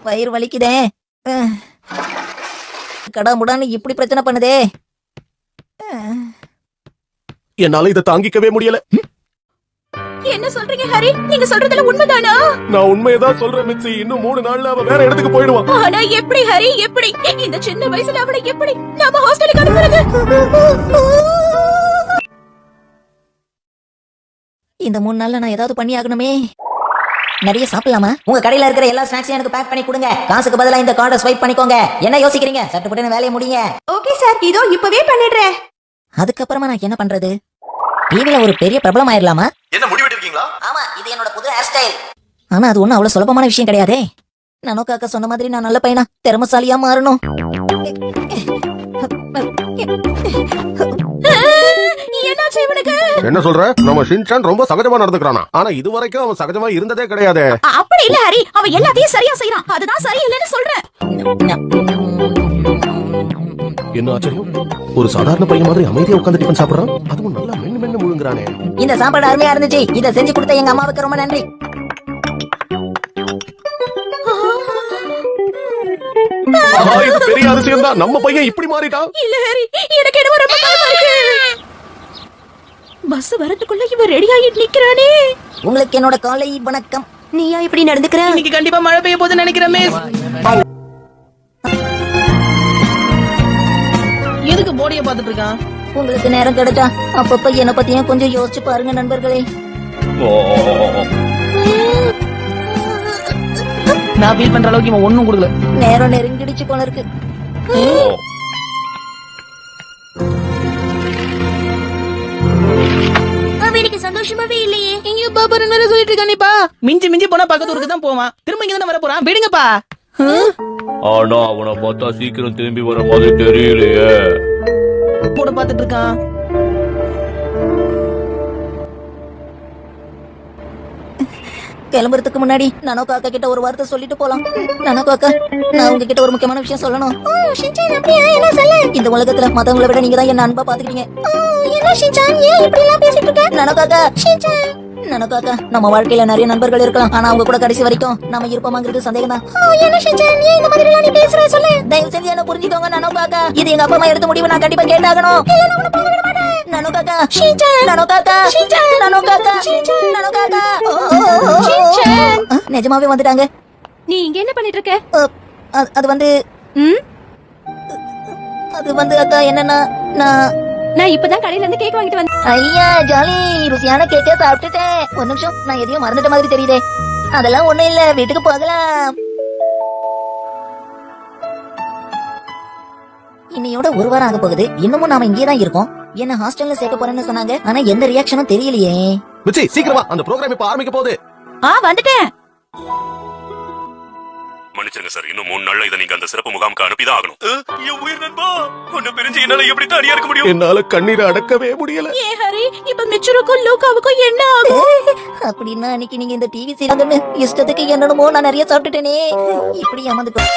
வயிறு வலிக்குதே. கடா முடான்னு இப்படி பிரச்சனை பண்ணுதே. என்னால இதை தாங்கிக்கவே முடியல. என்ன சொல்றீங்க ஹரி? நீங்க சொல்றதுல உண்மைதானா? நான் உண்மையதான் சொல்றேன் மிச்சி. இன்னும் 3 நாள்ல அவ வேற இடத்துக்கு போயிடுவான். ஆனா எப்படி ஹரி? எப்படி இந்த சின்ன வயசுல அவளை எப்படி நாம ஹாஸ்டலுக்கு அனுப்புறது? இந்த 3 நாள்ல நான் ஏதாவது பண்ணி ஆகணுமே. நிறைய சாப்பிடலாமா? உங்க கடையில இருக்கிற எல்லா ஸ்நாக்ஸையும் எனக்கு பேக் பண்ணி கொடுங்க. காசுக்கு பதிலா இந்த கார்டை ஸ்வைப் பண்ணிக்கோங்க. என்ன யோசிக்கிறீங்க? சட்டுப்பட்டு வேலையை முடிங்க. ஓகே சார், இதோ இப்பவே பண்ணிடுறேன். அதுக்கப்புறமா நான் என்ன பண்றது? டிவில ஒரு பெரிய பிரபலம் ஆயிரலாமா? என்ன முடிவெடுக்கீங்களா? ஆமா, இது என்னோட புது ஹேர் ஸ்டைல். ஆனா அது ஒண்ணும் அவ்வளவு சுலபமான விஷயம் கிடையாதே. நானோக்காக்க சொன்ன மாதிரி நான் நல்ல பையனா திறமசாலியா மாறணும். என்னாச்சு இவனுக்கு? என்ன சொல்ற? நம்ம ஷின்சான் ரொம்ப சகஜமா நடந்துக்கிறானா? ஆனா இதுவரைக்கும் அவன் சகஜமா இருந்ததே கிடையாது. அப்படி இல்ல ஹரி, அவன் எல்லாத்தையும் சரியா செய்யறான். அதுதான் சரியில்லைன்னு சொல்றேன். என்ன ஆச்சரியம்? ஒரு சாதாரண பையன் மாதிரி அமைதியா உட்கார்ந்து டிஃபன் சாப்பிடுறான். அதுவும் நல்லா மென்னு மென்னு முழுங்குறானே. இந்த சாப்பாடு அருமையா இருந்துச்சு. இத செஞ்சு கொடுத்த எங்க அம்மாவுக்கு ரொம்ப நன்றி. இது பெரிய அதிசயம் தான். நம்ம பையன் இப்படி மாறிட்டான். இல்ல ஹரி, எனக்கு என்ன ரொம்ப பயமா இருக்கு. பஸ் வரதுக்குள்ள இவன் ரெடி ஆகிட்டு நிக்கிறானே. உங்களுக்கு என்னோட காலை வணக்கம். நீயா இப்படி நடந்துக்கிற? இன்னைக்கு கண்டிப்பா மழை பெய்ய போகுதுன்னு நினைக்கிறேன் மிஸ். எதுக்கு போடிய பாத்துட்டு இருக்கான்? உங்களுக்கு நேரம் கிடைச்சா அப்பப்ப என்ன பத்தியும் கொஞ்சம் யோசிச்சு பாருங்க நண்பர்களே. நான் ஃபீல் பண்ற அளவுக்கு இவன் ஒண்ணும் கொடுக்கல. நேரம் நெருங்கிடுச்சு போல இருக்கு. அவனுக்கு சந்தோஷமாவே இல்லையே. இங்க பாப்பா என்ன சொல்லிட்டு இருக்கானேப்பா? மிஞ்சி மிஞ்சி போனா பக்கத்து ஊருக்கு தான் போவான். திரும்ப இங்க தானே வர போறான். விடுங்கப்பா. ஆனா அவனை பார்த்தா சீக்கிரம் திரும்பி வர மாதிரி தெரியலையே. போட பாத்துட்டு இருக்கான். கிளம்புறதுக்கு முன்னாடி நானோ காக்கா கிட்ட ஒரு வார்த்தை சொல்லிட்டு போலாம். நானோ காக்கா, நான் உங்ககிட்ட ஒரு முக்கியமான விஷயம் சொல்லணும். என்ன சொல்ல? இந்த உலகத்துல மத்தவங்களை விட நீங்க தான் என்ன அன்பா பாத்துக்கிட்டீங்க. என்ன ஷின்சான், ஏன் இப்படி எல்லாம் பேசிட்டு இருக்க? நானோ காக்கா, நானோ காக்கா, நம்ம வாழ்க்கையில நிறைய நண்பர்கள் இருக்கலாம். ஆனா அவங்க கூட கடைசி வரைக்கும் நாம இருப்போமாங்கிறது சந்தேகம் தான். என்ன ஷின்சான், ஏன் இந்த மாதிரி எல்லாம் நீ பேசுற? சொல்லு. தயவு செஞ்சு என்ன புரிஞ்சுக்கோங்க நானோ காக்கா. இது எங்க அப்பா அம்மா எடுத்த முடிவு. நான் கண்டிப்பா கேட்டாகணும். நானோ காக்கா, நானோ காக்கா, நானோ காக்கா, நானோ காக்கா. நிஜமாவே வந்துட்டாங்க. நீ இங்க என்ன பண்ணிட்டு இருக்க? அது வந்து அது வந்து அக்கா என்னன்னா நான் இப்பதான் கடையில இருந்து கேக் வாங்கிட்டு வந்தேன். ஐயா ஜாலி, ருசியான கேக்க சாப்பிட்டுட்டேன். ஒரு நிமிஷம், நான் எதையும் மறந்துட்ட மாதிரி தெரியுதே. அதெல்லாம் ஒண்ணும் இல்ல, வீட்டுக்கு போகலாம். இன்னையோட 1 வாரம் ஆக போகுது. இன்னமும் நாம இங்கே தான் இருக்கோம். என்ன ஹாஸ்டல்ல சேர்க்க போறேன்னு சொன்னாங்க. ஆனா எந்த ரியாக்ஷனும் தெரியலையே. மிச்சி சீக்கிரமா, அந்த ப்ரோகிராம் இப்ப ஆரம்பிக்க போகுது. வந்துட்டேன். மன்னிச்சிருங்க சார், இன்னும் 3 நாள்ல இதை நீங்க அந்த சிறப்பு முகாமுக்கு அனுப்பிதான் ஆகணும். என் உயிர் நண்பா, உன்னை பிரிஞ்சு என்னால எப்படி தனியா இருக்க முடியும்? என்னால கண்ணீரை அடக்கவே முடியல. ஏ ஹரி, இப்ப மிச்சுருக்கும் லூகாவுக்கும் என்ன ஆகும்? அப்படின்னா அன்னைக்கு நீங்க இந்த டிவி சீரியல் இஷ்டத்துக்கு என்னமோ நான் நிறைய சாப்பிட்டுட்டேனே. இப்படி ஏமாந்துட்டோம்.